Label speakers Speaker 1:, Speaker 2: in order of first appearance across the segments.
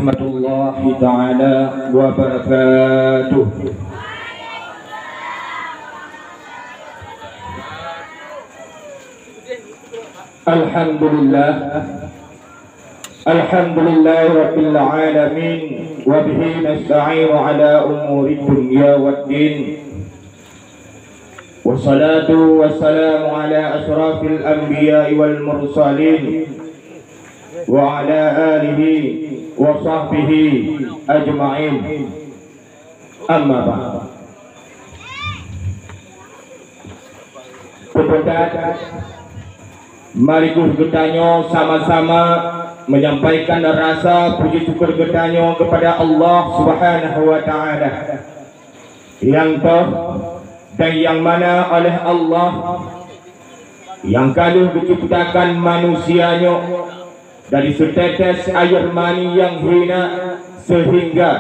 Speaker 1: warahmatullahi ta'ala wabarakatuh. Alhamdulillah, alhamdulillahi rabbil alamin, wa bihi nasta'inu ala umuri dunya waddin. Wassalatu wassalamu ala asrafil anbiya'i wal mursalin wa ala alihi wa sahbihi ajma'in. Amma ba'd. Mari kita sama-sama menyampaikan rasa puji syukur kita kepada Allah Subhanahu wa taala yang toh dan yang mana oleh Allah yang kalau diciptakan manusianya dari setetes air mani yang hina sehingga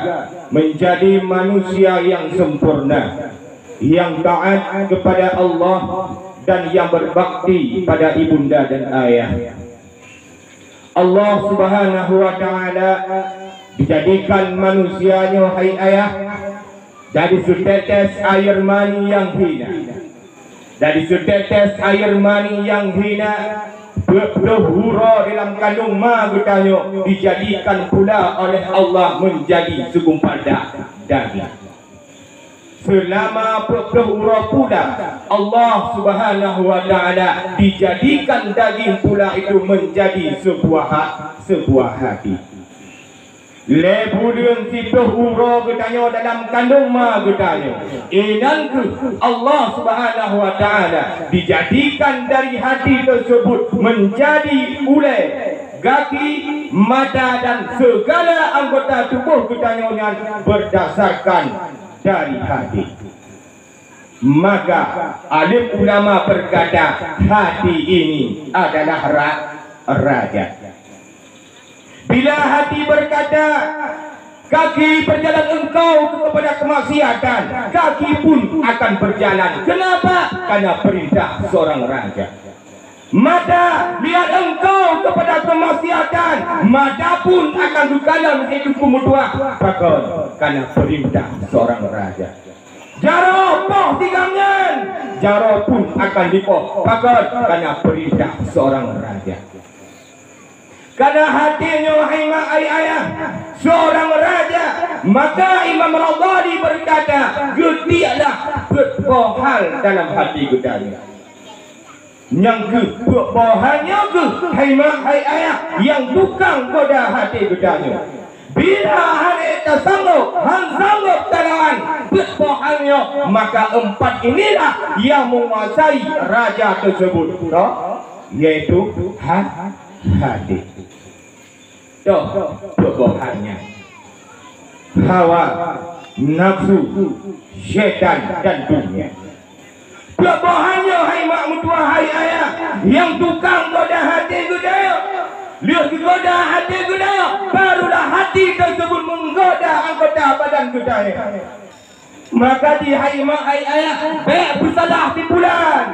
Speaker 1: menjadi manusia yang sempurna, yang taat kepada Allah dan yang berbakti pada ibunda dan ayah. Allah Subhanahu wa taala dijadikan manusianya, hai ayah, dari setetes air mani yang hina. Dari setetes air mani yang hina berhura dalam kandung ma getanya dijadikan pula oleh Allah menjadi segumpal daging. Selama berhura pula Allah Subhanahu wa taala dijadikan daging pula itu menjadi sebuah hati. Lebulian si berhura getanya dalam kandung ma getanya. Inanku Allah Subhanahu wa taala dijadikan dari hati tersebut menjadi ulai, kaki, mata dan segala anggota tubuh getanya berdasarkan dari hati. Maka alim ulama berkata hati ini adalah raja. Bila hati berkata kaki berjalan engkau kepada kemaksiatan, kaki pun akan berjalan. Kenapa? Karena perintah seorang raja. Mata lihat engkau kepada kemaksiatan, mata pun akan berjalan menjadi kemuduan. Karena perintah seorang raja. Jaro poh tigangan, jaro pun akan dipoh. Karena perintah seorang raja. Karena hatinya wahai ayah seorang raja, maka Imam Radhali berkata, getiaklah berbohal dalam hati gedanya. Yang berbohalnya hai ayah yang tukang goda hati gedanya. Bila hari tersanggup tanaman berbohalnya, maka empat inilah yang menguasai raja tersebut, yaitu hati. Berbohalnya hawa, nafsu, syaitan dan dunia. Berbohalnya hai mak mertua, hai ayah yang tukang goda hati gedaya. Lihat goda hati gedaya, barulah hati tersebut menggoda anggota badan gedaya. Maka di hai mak hai ayah baik bersalah timbulan,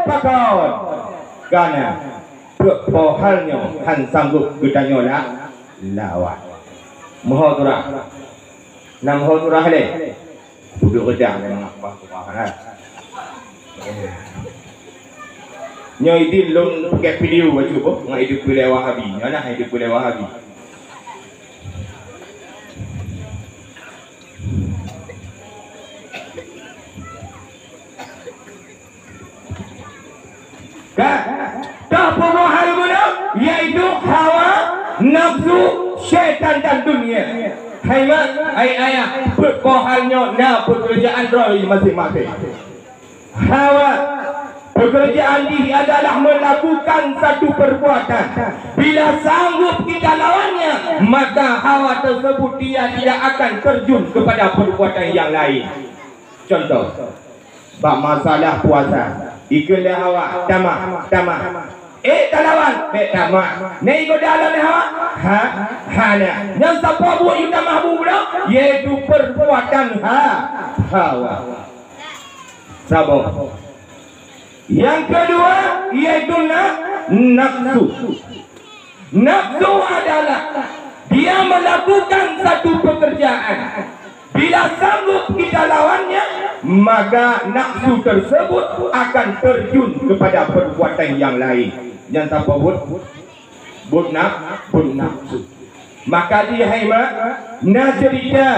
Speaker 1: pakon. Karena berbohalnya han sanggup gedanya lah lawan. Mohon turah. Nam mohon turah le. Duduk redang memang apa-apa. Nyai din lon pakai video baju apa? Ngai hidup boleh Wahabi. Mana hidup boleh Wahabi? Dah pemahal guna yaitu hawa, nafsu, syaitan dan dunia. Hai mak, hai ayah, berbohalnya nah pekerjaan roh masing-masing. Hawa, pekerjaan diri adalah melakukan satu perbuatan. Bila sanggup kita lawannya, maka hawa tersebut dia tidak akan terjun kepada perbuatan yang lain. Contoh, bab masalah puasa, ikutlah hawa, tamak. Talawan, tamak. Nego dalam hawa, hana. Yang siapa buat yang mahbub dah, yaitu perbuatan hawa. Sabar. Yang kedua yaitu nafsu. Nafsu adalah Bila sanggup kita lawannya, maka nafsu tersebut akan terjun kepada perbuatan yang lain. Yang apa but nafsu. Maka dia haimat nak cerita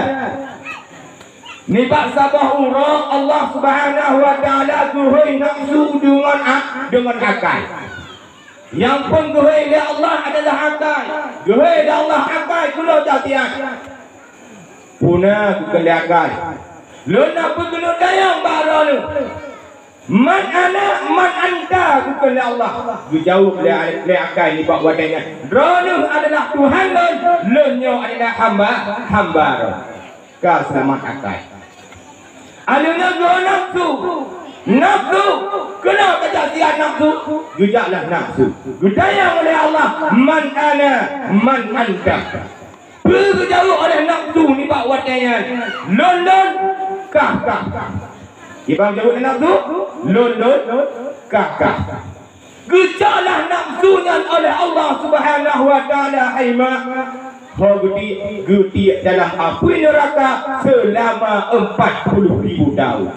Speaker 1: ni bab sabah urang Allah Subhanahu wa taala guhui nafsu dengan akal. Yang pengguhui oleh Allah adalah akal. Guhui oleh Allah akal kulo jatian. Puna bukan akal. Lu nak pergi dayang bara lu. Man ana man anta bukan Allah. Jauh dari akal ni bab wadanya. Rono adalah Tuhan lu nyo adalah hamba. Ka selamat akal. Aluna go nafsu kena kejadian nafsu jujaklah nafsu gudayang oleh Allah man ana man anta berjauh oleh nafsu ni bak wadanya lon kah ibang jauh oleh nafsu lon kah gujaklah nafsunya oleh Allah Subhanahu wa taala haima guti dalam api neraka selama 40,000 tahun.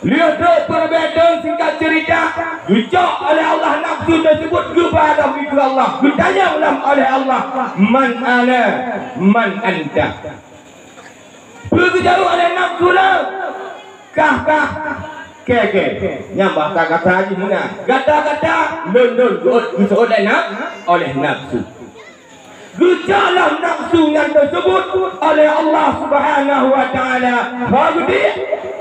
Speaker 1: Lihat perbedaan singkat cerita. Gujak oleh Allah nafsu tersebut kepada Allah. Ditanya oleh Allah, man ana, man anta. Berjauh oleh nafsu lah. Kah. Ke. Nyambah kata-kata haji mana? Kata-kata lon oleh nafsu. Gujaklah nafsu yang tersebut oleh Allah Subhanahu wa taala.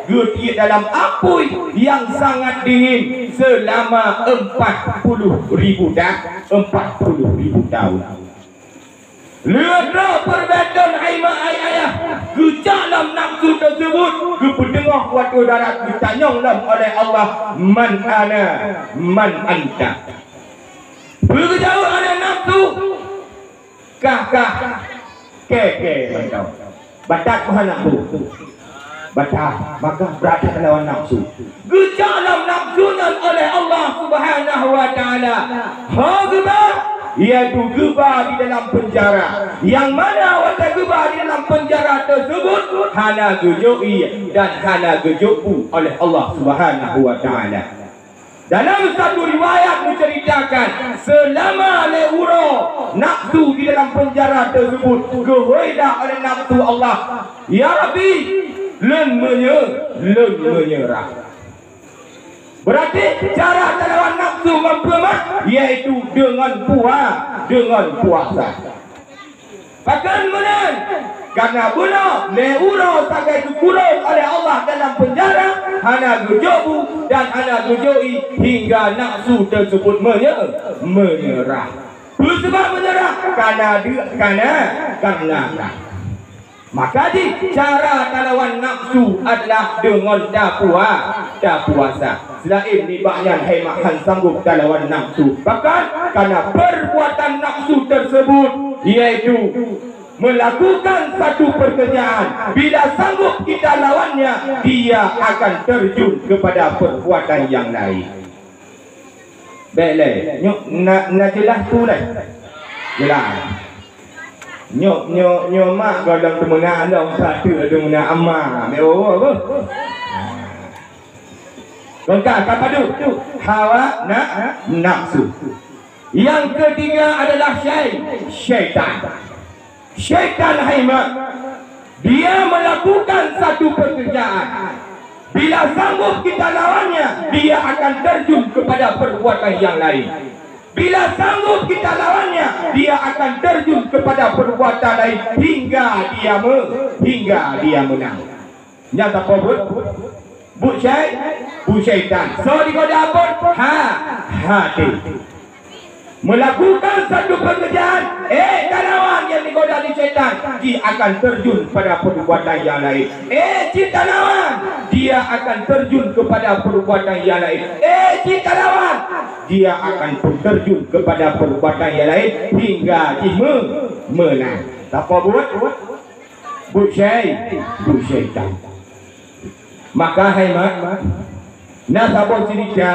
Speaker 1: Guti dalam api yang sangat dingin selama 40,000 tahun. Lihatlah perbedaan ayah. Gujaklah nafsu tersebut kepedengah waktu darat ditanyanglah oleh Allah man ana man anta. Berjauh oleh nafsu kah ke bantau batak Tuhan nafsu batak maka berada lawan nafsu gujaklah nafsunya oleh Allah Subhanahu wa taala hagba iaitu geba di dalam penjara yang mana watak geba di dalam penjara tersebut hana gejoi dan hana gejopu oleh Allah Subhanahu wa taala. Dalam satu riwayat menceritakan selama leuro nafsu di dalam penjara tersebut gehoida oleh nafsu Allah. Ya Rabbi, len menyerah. Berarti cara lawan nafsu mempermat iaitu dengan puasa. Bahkan menang karena benar leuro sagai dikurung oleh Allah dalam penjara hana gujobu dan hana gujoi hingga nafsu tersebut menyerah. Sebab menyerah karena maka cara lawan nafsu adalah dengan puasa. Selain nibaknya haimahan sanggup lawan nafsu. Bahkan karena perbuatan nafsu tersebut iaitu melakukan satu pekerjaan, bila sanggup kita lawannya, dia akan terjun kepada perbuatan yang lain. Baiklah, nak jelas tu lah. Jelas. Nyok mak kalau temenang ada satu ada mana amal. Mewah apa? Lengkap apa tu? Hawa nafsu. Yang ketiga adalah syaitan. Syaitan haimat. Dia melakukan satu pekerjaan. Bila sanggup kita lawannya, dia akan terjun kepada perbuatan yang lain. Bila sanggup kita lawannya, dia akan terjun kepada perbuatan lain hingga dia menang. Nyata apa bu syaitan. So digoda apa? Hati. Melakukan satu pekerjaan, tanawan yang digoda di syaitan, dia akan terjun pada perbuatan yang lain. Tanawan, dia akan terjun kepada perbuatan yang lain. Tanawan, dia akan terjun kepada perbuatan yang lain hingga dia menang. Apa buat syaitan. Maka haimat nasabon cerita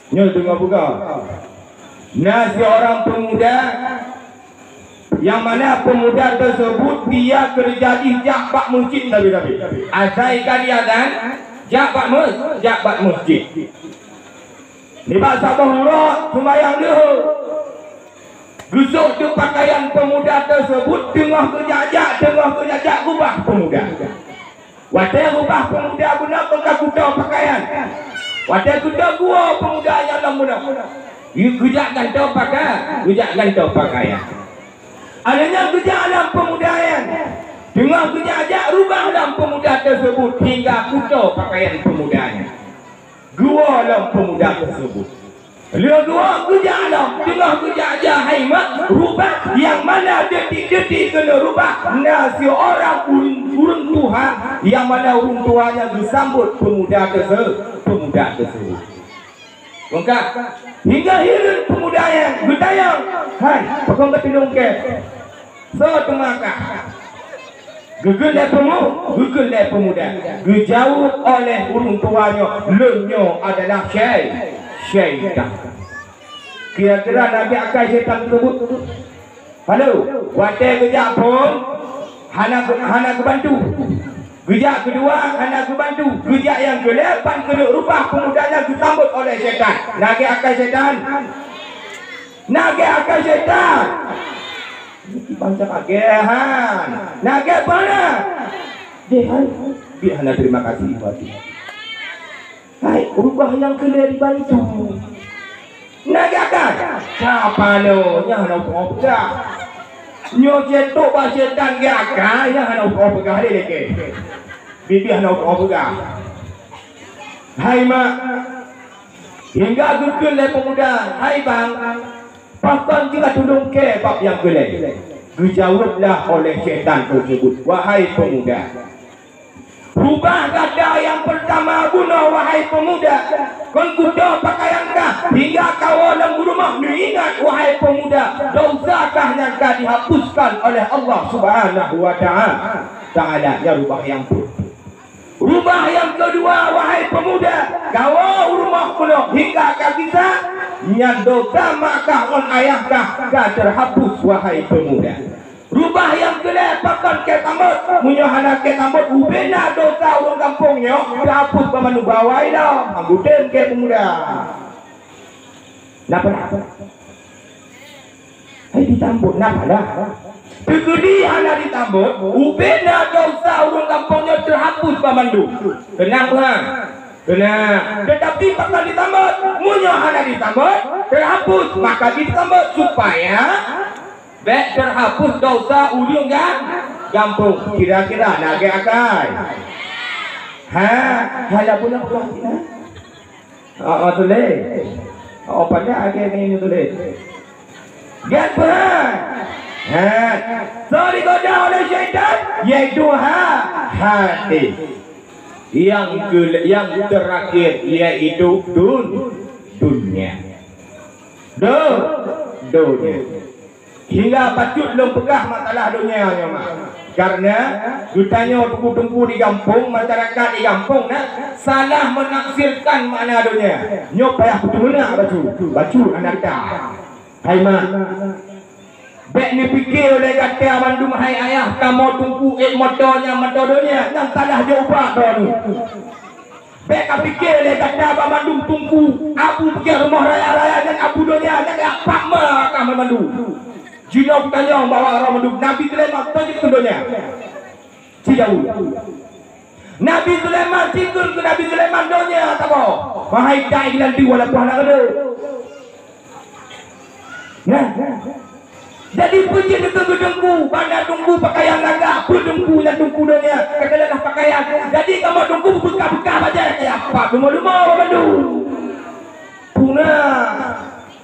Speaker 1: nyo dengar buka. Nah, seorang pemuda yang mana pemuda tersebut dia kerja di jabat masjid Nabi. Azaikan dia kan jabat masjid. Ni bahasa bahura sembahyang dia. Gusuk tu pakaian pemuda tersebut tengah kejajak rubah pemuda. Wadah rubah pemuda guna pengkakuda pakaian. Wadah kuda gua pemuda yang lamuna. Gujak gantau pakaian. Adanya gujak dalam pemudayan. Tengah kejajak rubah dalam pemuda tersebut hingga kuda pakaian pemudanya. Gua dalam pemuda tersebut. Dia dua kerja alam tengah kerja aja haimat rubah yang mana detik-detik kena rubah nasi orang urun Tuhan yang mana urun Tuhannya disambut pemuda tersebut. Maka hingga hilang pemuda yang bertayang, hai, pakong ketidung ke, so tengahkah. Gegel dari pemuda dijawab oleh urun tuanya, lenyo adalah syaitan. Kira-kira Nabi akan syaitan tersebut. Halo, wadah kejap pun hana kebantu. Kejap kedua hana kebantu. Kejap yang ke-8 kena rubah pemudanya disambut oleh syaitan. Nabi akan syaitan. Bangsa kagehan. Naga mana? Dia hanya terima kasih ibadah. Hai, rubah yang kena dibantu. Naga kan? Siapa lo? Yang nak opga. Nyo cetok basetan gaka yang nak opga hari leke. Bibi nak opga. Hai mak. Hingga gugul le pemuda. Hai bang. Pakon jika tudung ke bab yang gelap. Dijawablah oleh syaitan tersebut. Wahai pemuda, rubah gada yang pertama guna wahai pemuda. Kon kuda pakaiankah hingga kau dalam rumah ni ingat wahai pemuda. Dosakah yang kau dihapuskan oleh Allah Subhanahu wa Ta'ala. Ya rubah yang rubah yang kedua wahai pemuda, kau rumah kuno hingga kau bisa nyandoka maka on ayahkah kau terhapus wahai pemuda. Rubah yang kedua pakan ke tambut munyohana ke tambut ubena dosa orang kampungnya terhapus pemanu bawai dah anggutin ke pemuda. Napa hai ditambut napa dah Tegedi hana ditambut, ubena dosa urung kampungnya terhapus pamandu. Tenang bang, tenang. Tetapi pakal ditambut, munyo hana ditambut, terhapus maka ditambut supaya terhapus dosa urung kan kampung. Kira-kira naga akai. Hala pula pulang kita. Tule. Apa dah agai ni tule. Gapan. So digoda oleh syaitan yaitu hati. Yang terakhir yaitu dunia. Dunia. Hingga patut belum pegah masalah dunia nya mak. Karena ditanya tungku-tungku di kampung, masyarakat di kampung salah menafsirkan makna dunia. Nyo payah betul nak baju anak kita. Hai mak. Bek ni fikir oleh kata Bandung hai ayah kamu tunggu motornya motornya yang salah dia ubah dah ni. Bek ka fikir oleh kata Bandung tunggu abu pergi rumah raya dan abu dunia dan apa kamu Bandung. Jina tanya bawa orang Bandung Nabi Sulaiman tanya ke dunia. Jauh. Nabi Sulaiman tinggal ke Nabi Sulaiman dunia tak apa. Mahai dai dan dua lah puan ada. Nah. Jadi puji dengku pada tunggu pakaian naga aku tunggu dan tunggu dunia kekalahan pakaian. Jadi kamu tunggu buka-buka aja kayak apa rumah Bandung. Punah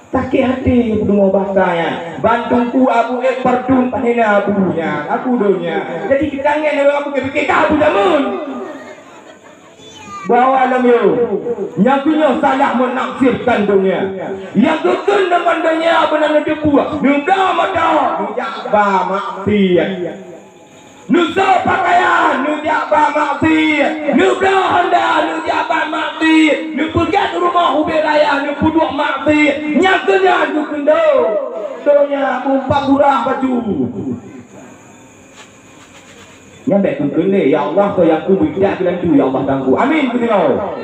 Speaker 1: sakit hati rumah bakaya. Bantungku abu perdun panina abunya aku dunia. Jadi kita ngene aku pikir kabu jamun. Bawa alam yo nyakunya salah menafsirkan dunia yang kekun dengan dunia benar dia buat nuda mata nujaba maksiat nusa pakaian nujaba maksiat nuda honda nujaba maksiat nupugat rumah ubelaya nupuduk maksiat nyakunya dukendo donya umpak burah baju. Nyampe ku kene ya Allah to yang ku bidak bilang tu ya Allah tangku. Amin ku tengok.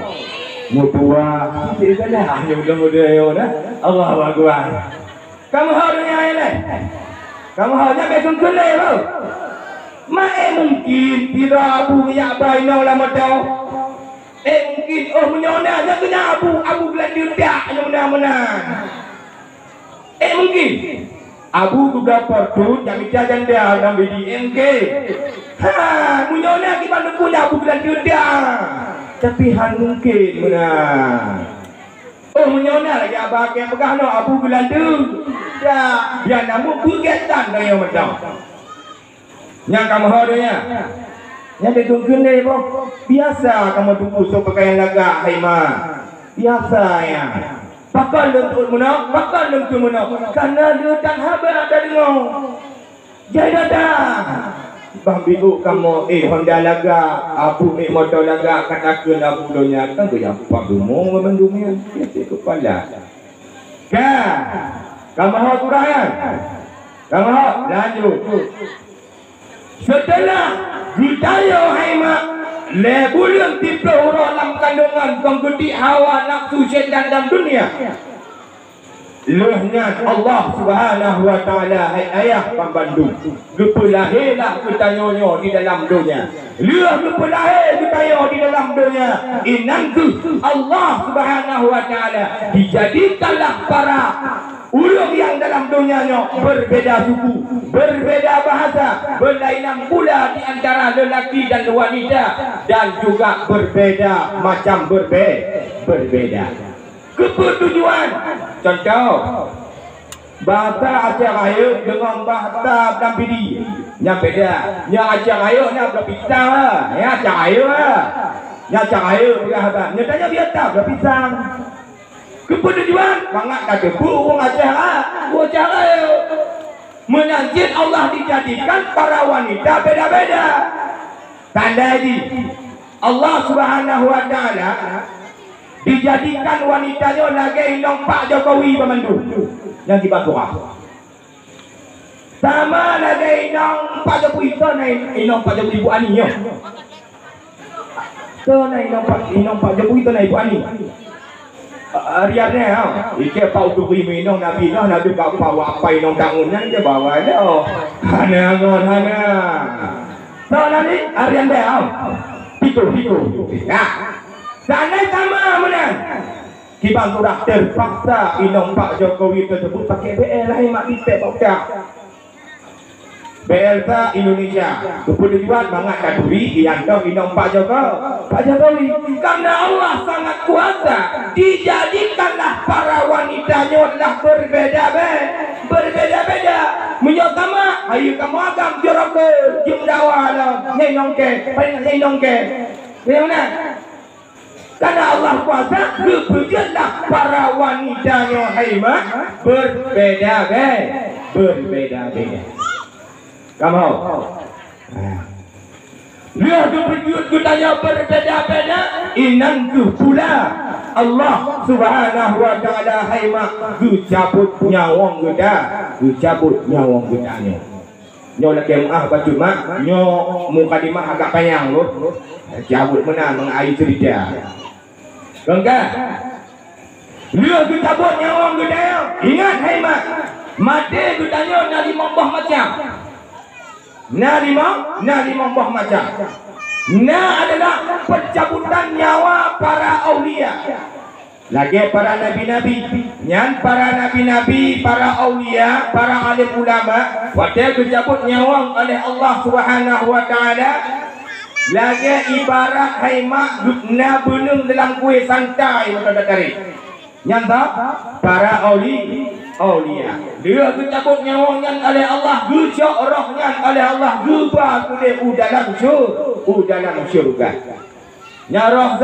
Speaker 1: Mutua tidak mudah-mudah yo dah. Allahu akbar. Kamu harusnya ini. Kamu harusnya betul kene lo. Mae mungkin tidak abu ya baino lama tau. Mungkin menyona nya kena abu bilang dia mudah-mudahan. Mungkin abu juga perlu yang jajan dia dalam BDMK. Munyona kita nak punya abu bilang dia. Tapi han mungkin benar. Munyona lagi abang yang pegang no abu bilang tu. Ya, dia namu kegiatan dah yang macam. Yang kamu hodanya. Yang ditunggu ni biasa kamu tunggu so pakaian lagak haima. Biasa ya. Pakai lentur mana? Pakai lentur mana? Karena dia tak habar ada dengar. Jai datang. Bang biru kamu Honda laga, abu motor laga katakan abu donya kan tu yang pak dumung memendumnya dia kepala. Kan? Kamu hak kurayan. Kamu hak lanjut. Setelah ditanya haima lebulun tipe orang dalam kandungan penggedik hawa nafsu syaitan dalam dunia. Lehnya Allah Subhanahu wa taala ayah pembantu. Gepelahirlah ketanyonyo di dalam dunia. Leh gepelahir ketanyo di dalam dunia. Inangku Allah Subhanahu wa taala dijadikanlah para ulung yang dalam dunianya berbeda suku, berbeda bahasa, berlainan pula di antara lelaki dan wanita dan juga berbeda macam berbeda. Kepertujuan contoh bahasa Aceh Raya dengan bahasa Dampidi yang beda. Yang Aceh Raya ni berpisang lah. Yang Aceh Raya lah. Yang Aceh Raya berapa? Nyatanya biasa berpisang. Kepertujuan bangat kata burung Aceh Raya. Menanjit Allah dijadikan para wanita beda-beda. Tanda ini Allah Subhanahu wa taala dijadikan wanitanya lagi indong Pak Jokowi pemandu yang dibantu sama lagi indong Pak Jokowi itu indong Pak Jokowi Bu Ani yo itu indong Pak Jokowi itu Ibu Ani riarnya ike Pak Jokowi minong Nabi Nabi bawa apa indong tangunan dia bawa dia hana so nanti harian dia pitu ya sana sama menang. Kita sudah terpaksa indong Pak Jokowi tersebut pakai BL lah mak kita tak. BL sa Indonesia. Keperluan banget kaduri yang indong Pak Jokowi. Karena Allah sangat kuasa, dijadikanlah para wanitanya adalah berbeda-beda. Menyokama, ayo kamu agam jorok ke, jum dawa lah, nyenongke. Bagaimana? Karena Allah kuasa kebetulanlah para wanitanya haimah berbeda-beda. Kamu lihat kebetulan kutanya berbeda-beda. Inangku pula Allah Subhanahu wa taala haimah cabut nyawang gedanya. Nyo lagi baju mak nyo mukadimah agak panjang loh. Cabut mana mengair cerita. Bangga. Dia cabut nyawang gedaya. Ingat hai mak. Mati gedanya nari mombah macam. Nari mombah macam. Adalah pencabutan nyawa para aulia. Lagi para nabi-nabi, para nabi-nabi, para aulia, para alim ulama, waktu dicabut nyawang oleh Allah Subhanahu wa taala. Lagi ibarat haimak guna benung dalam kuih santai macam tadi. Nyata para aulia. Dia dicabut nyawangnya oleh Allah, gujak rohnya oleh Allah, gubah oleh dalam syurga. Nyarah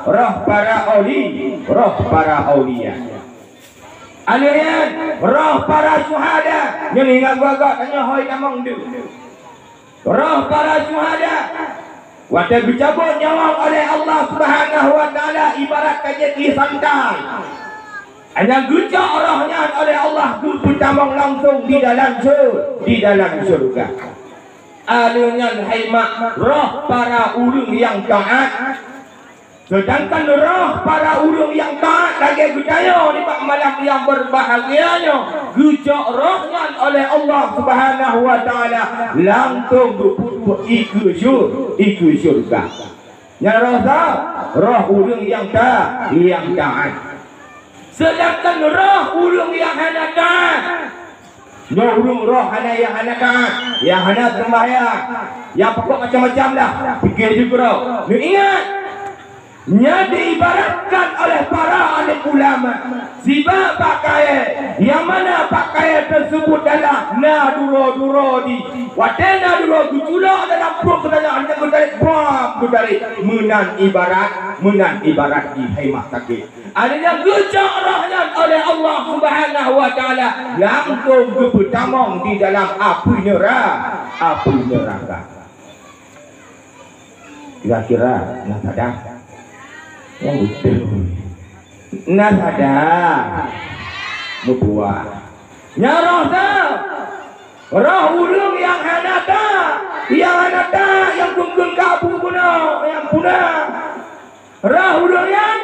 Speaker 1: roh para aulia. Alian roh para syuhada. Yang ingat gua tanya hoi namang du. Roh para syuhada. Waktu dicabut nyawa oleh Allah Subhanahu wa taala ibarat kajet santai. Hanya gejak rohnya oleh Allah bertamang langsung di dalam surga. Alunyan haimak roh para ulung yang taat. Sedangkan roh para ulung yang taat lagi gudaya di malam yang berbahagianya, gejak rohnya oleh Allah Subhanahu wa taala langsung ikut surga. Yang roh ulung yang taat. Sedangkan roh ulung yang hana taat, roh hana yang hana taat, yang hana sembahyang, yang pokok macam-macam dah. Fikir juga. Ingat, nya diibaratkan oleh para alim ulama siapa pakaian yang mana pakaian tersebut adalah duro di watena duro gujula dalam pun kedanya anda gudari menan ibarat di haimah sakit adanya gejak rohnya oleh Allah Subhanahu wa taala langsung bertamang di dalam api neraka. Kira-kira nak sadar yang betul nak ada mutua nyarah roh ulung yang hanata yang kungkung kabu guna yang punah roh ulung yang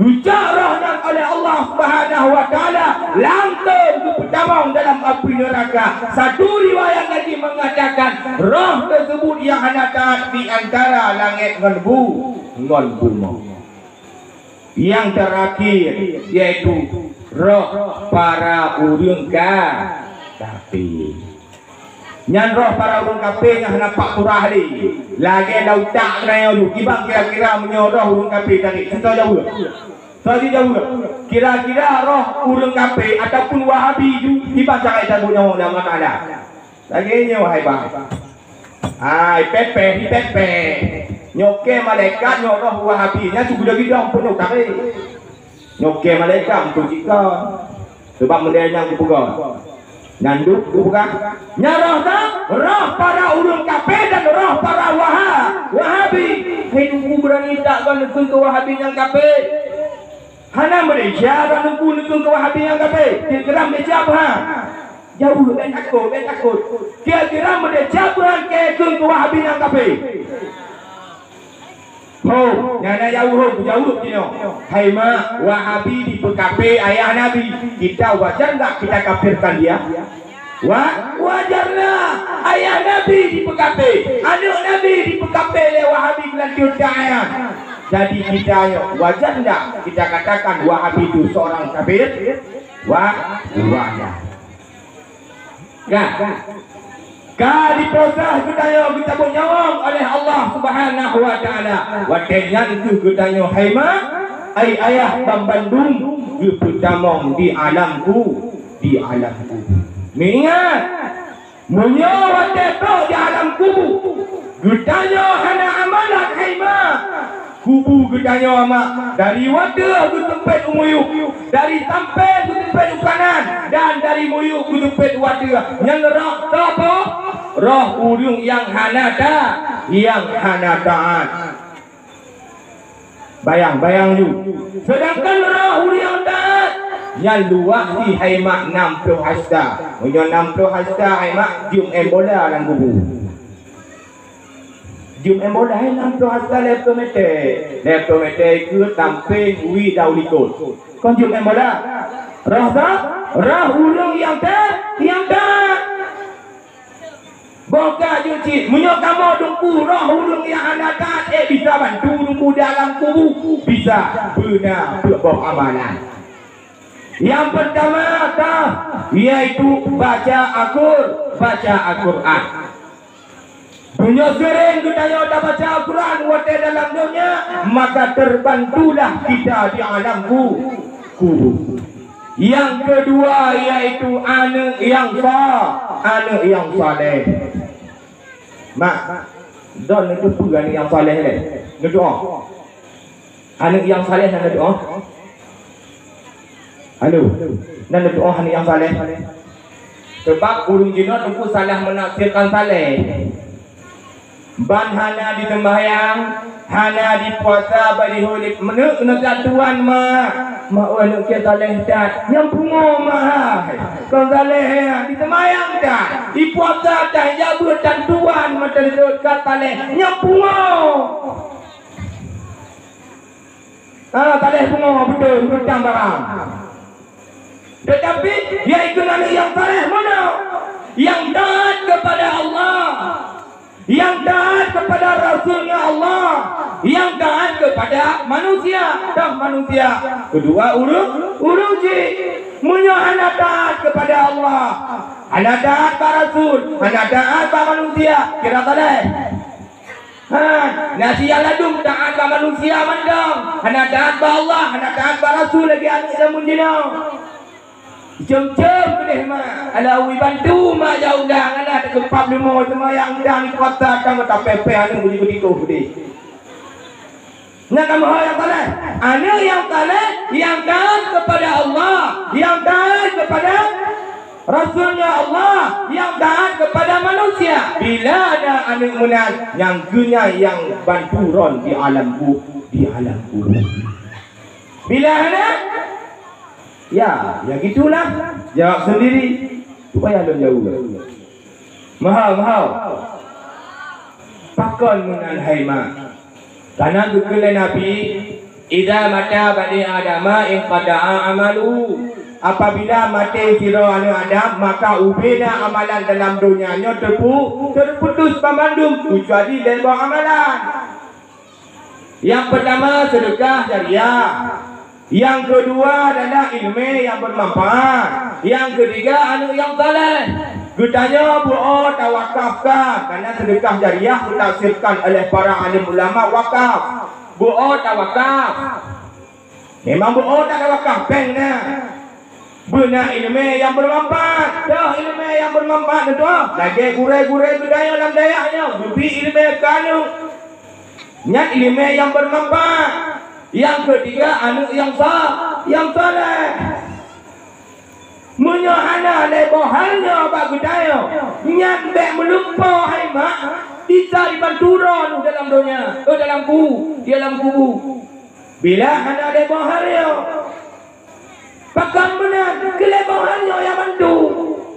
Speaker 1: gujak rohnya oleh Allah Subhanahu wa taala langsung bertamang dalam api neraka. Satu riwayat lagi mengatakan roh tersebut yang hanata di antara langit dengan bumi. Yang terakhir yaitu roh para urang kafir. Nyan roh para urang kafir yang nampak turah ni. Lagi lautak kena tu. Kibang kira-kira menyoroh urang kafir tadi. Kita jauh. Kira-kira roh urang kafir ataupun Wahabi tu kibang cakap tak punya nama ada. Lagi ni wahai bang. Pepe. Nyoke malaikat nyoroh Wahabinya sudah gidang penuh tak nyoke malaikat untuk jika sebab mendengar kupuga nanduk kupuga nyaroh roh para ulun kafir dan roh para Wahabi. Hei berani tak kan nukun ke Wahabi yang kafir hana Malaysia kan nukun ke Wahabi yang kafir kira Malaysia apa jauh ben takut kira Malaysia bukan ke Wahabi yang kafir. Nyana jauh kino. Hai mak Wahabi di PKP ayah Nabi. Kita wajar tak kita kafirkan dia? Wajarlah ayah Nabi di PKP, anak Nabi di PKP le Wahabi kelanjut ayah. Jadi kita wajar tak kita katakan Wahabi itu seorang kafir? Wajar. Kali proses kita nyawang oleh Allah Subhanahu wa taala. Wadenya itu kita haima ai ayah Bandung bertamong di alamku. Ingat menyawa teto di alam kubur. Kita hana amalan haima. Kubu gedanya amak dari wadah ke tempat umuyuk, dari sampai ke tempat ukanan, dan dari muyuk ke tempat wadah. Yang roh apa? Roh urung yang hanata, bayang you. Sedangkan roh urung yang taat yang luah di haimak 60 hasta. Punya 60 hasta haimak jum embola dalam kubu. Jum embola hai 60 hasta leptomete ke tamping wi daulikot. Kon jum embola roh urung yang taat boga juci munyo kamu dungku roh ulung yang anda taat bisa bantu dungku dalam kubu bisa benar berbuat amalan. Yang pertama yaitu baca Al-Quran. Punya sering kita dah baca Al-Quran wate dalam dunia maka terbantulah kita di alam kubu. Yang kedua yaitu anak yang saleh. Mak, don itu bukan yang saleh ni. Doa. Anak yang saleh nak doa. Halo. Dan doa anak yang saleh. Sebab urung jinot itu salah menafsirkan saleh. Ban hana di sembahyang, hana di puasa bagi hulip menuk negatuan mak. mak walau kita lehdat yang pungo mahal kau saleh di semayang dah di puasa dah jabu dan tuan mata itu kata leh yang pungo saleh pungo betul hutang barang tetapi dia itu nanti yang saleh mana yang taat kepada Allah, yang taat kepada Rasulnya Allah, yang taat kepada manusia dan manusia. Kedua uruji munyo anak taat kepada Allah, anak taat kepada Rasul, anak taat kepada manusia. Kira saleh. Nasi yang ladung taat kepada manusia mandang, anak taat kepada Allah, anak taat kepada Rasul lagi anak jamun jenau. Jom-jom boleh mak. Alawi bantu mak jauh dah. Anak ada kepap lima semua yang dah ni kuasa kamu tak pepe anu budi-budi-budi budi. Nak kamu yang saleh. Anak yang saleh yang taat kepada Allah, yang taat kepada Rasulnya Allah, yang taat kepada manusia. Bila ada anak munal yang guna yang banturon di alam kubur. Bila ada ya gitulah. Jawab sendiri supaya belum jauh. Mahal. Pakon munal haima. Karena dukule Nabi, idza mata bani adama in qada'a amalu. Apabila mati sira anu Adam, maka ubeda amalan dalam dunianya terputus pamandum kecuali dari amalan. Yang pertama sedekah jariah. Yang kedua adalah ilmu yang bermanfaat. Yang ketiga anu yang saleh. Gutanya buat tawakafkan karena sedekah jariah ditafsirkan oleh para alim ulama wakaf. Buat tawakaf. Memang buat tawakaf pengna. Benar ilmu yang bermanfaat. Dah ilmu yang bermanfaat itu. Lagi gure-gure budaya dalam dayanya. Lebih ilmu kanu. Nyat ilmu yang bermanfaat. Yang ketiga anu yang saleh. Munyo ana le bohalnya bagus dayo. Nyat be melumpa hai mak bisa dibanturon dalam dunia. Dalam kubu. Bila ana le bohalnya pakam benar kele bohalnya yang bantu.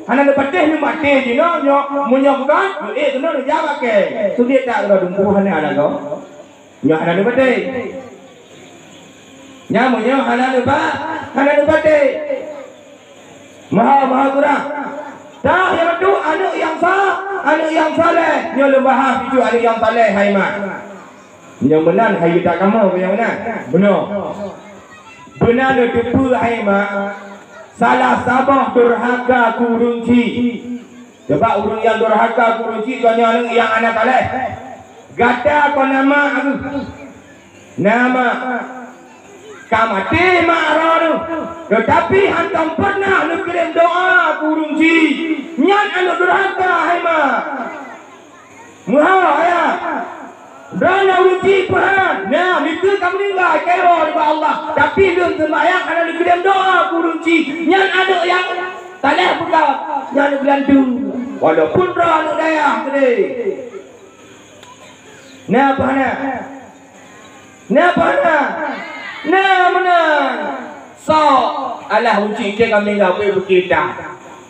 Speaker 1: Ana le pateh ni mati dino munyo bukan kena jawab ke. Sulit tak kalau dumpu ana ada kau. Nyo ana le pateh. Nyamunya hana lupa deh. Maha kurang. Dah yang itu anak yang saleh. Nyo lembah itu anak yang saleh hai mak. Yang benar hai tak kamu yang benar. Benar depu hai mak. Salah sabah durhaka kurunci. Sebab urang yang durhaka kurunci tuanya yang anak saleh. Gata ko nama aku. Nama kamati ma'ranu. Tetapi hantam pernah lu kirim doa kurunci. Nyan anu durhaka hai ma. Muha ya. Dana uji Tuhan. Nah, itu kamu meninggal kero di Allah. Tapi belum sembahyang ada lu kirim doa kurunci. Nyan anu yang saleh buka. Nyan gelandu. Walaupun roh anu daya gede. Nah, mana so alah uji ke kami enggak boleh berkita.